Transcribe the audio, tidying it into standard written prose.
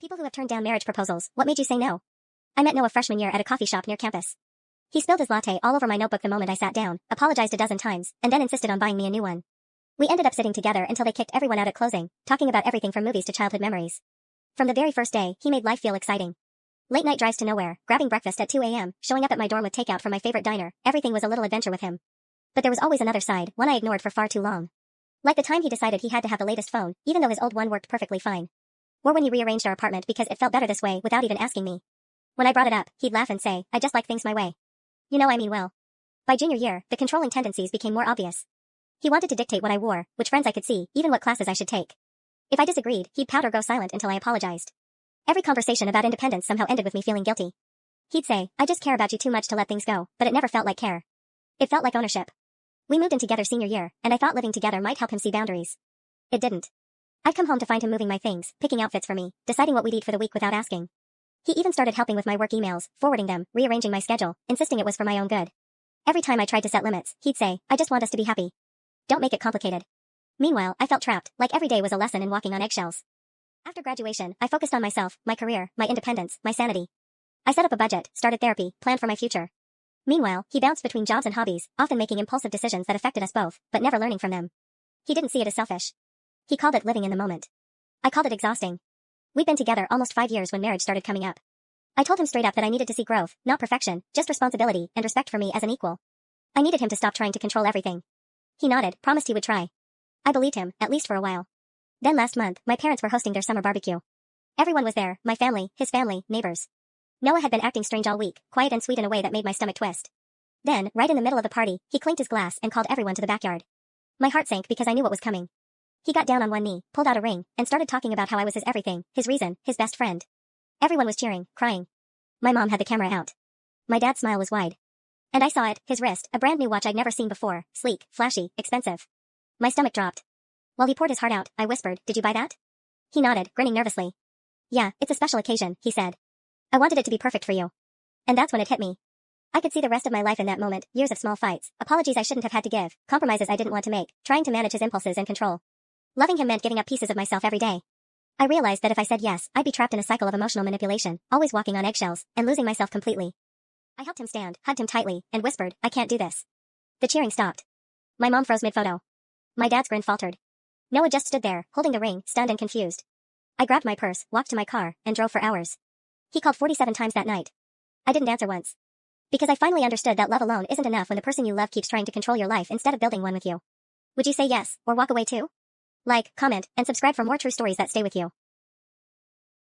People who have turned down marriage proposals, what made you say no? I met Noah freshman year at a coffee shop near campus. He spilled his latte all over my notebook the moment I sat down, apologized a dozen times, and then insisted on buying me a new one. We ended up sitting together until they kicked everyone out at closing, talking about everything from movies to childhood memories. From the very first day, he made life feel exciting. Late night drives to nowhere, grabbing breakfast at 2 a.m., showing up at my dorm with takeout from my favorite diner, everything was a little adventure with him. But there was always another side, one I ignored for far too long. Like the time he decided he had to have the latest phone, even though his old one worked perfectly fine. Or when he rearranged our apartment because it felt better this way without even asking me. When I brought it up, he'd laugh and say, I just like things my way. You know I mean well. By junior year, the controlling tendencies became more obvious. He wanted to dictate what I wore, which friends I could see, even what classes I should take. If I disagreed, he'd pout or go silent until I apologized. Every conversation about independence somehow ended with me feeling guilty. He'd say, I just care about you too much to let things go, but it never felt like care. It felt like ownership. We moved in together senior year, and I thought living together might help him see boundaries. It didn't. I'd come home to find him moving my things, picking outfits for me, deciding what we'd eat for the week without asking. He even started helping with my work emails, forwarding them, rearranging my schedule, insisting it was for my own good. Every time I tried to set limits, he'd say, I just want us to be happy. Don't make it complicated. Meanwhile, I felt trapped, like every day was a lesson in walking on eggshells. After graduation, I focused on myself, my career, my independence, my sanity. I set up a budget, started therapy, planned for my future. Meanwhile, he bounced between jobs and hobbies, often making impulsive decisions that affected us both, but never learning from them. He didn't see it as selfish. He called it living in the moment. I called it exhausting. We'd been together almost 5 years when marriage started coming up. I told him straight up that I needed to see growth, not perfection, just responsibility and respect for me as an equal. I needed him to stop trying to control everything. He nodded, promised he would try. I believed him, at least for a while. Then last month, my parents were hosting their summer barbecue. Everyone was there, my family, his family, neighbors. Noah had been acting strange all week, quiet and sweet in a way that made my stomach twist. Then, right in the middle of the party, he clinked his glass and called everyone to the backyard. My heart sank because I knew what was coming. He got down on one knee, pulled out a ring, and started talking about how I was his everything, his reason, his best friend. Everyone was cheering, crying. My mom had the camera out. My dad's smile was wide. And I saw it, his wrist, a brand new watch I'd never seen before, sleek, flashy, expensive. My stomach dropped. While he poured his heart out, I whispered, did you buy that? He nodded, grinning nervously. Yeah, it's a special occasion, he said. I wanted it to be perfect for you. And that's when it hit me. I could see the rest of my life in that moment, years of small fights, apologies I shouldn't have had to give, compromises I didn't want to make, trying to manage his impulses and control. Loving him meant giving up pieces of myself every day. I realized that if I said yes, I'd be trapped in a cycle of emotional manipulation, always walking on eggshells, and losing myself completely. I helped him stand, hugged him tightly, and whispered, I can't do this. The cheering stopped. My mom froze mid-photo. My dad's grin faltered. Noah just stood there, holding the ring, stunned and confused. I grabbed my purse, walked to my car, and drove for hours. He called 47 times that night. I didn't answer once. Because I finally understood that love alone isn't enough when the person you love keeps trying to control your life instead of building one with you. Would you say yes, or walk away too? Like, comment, and subscribe for more true stories that stay with you.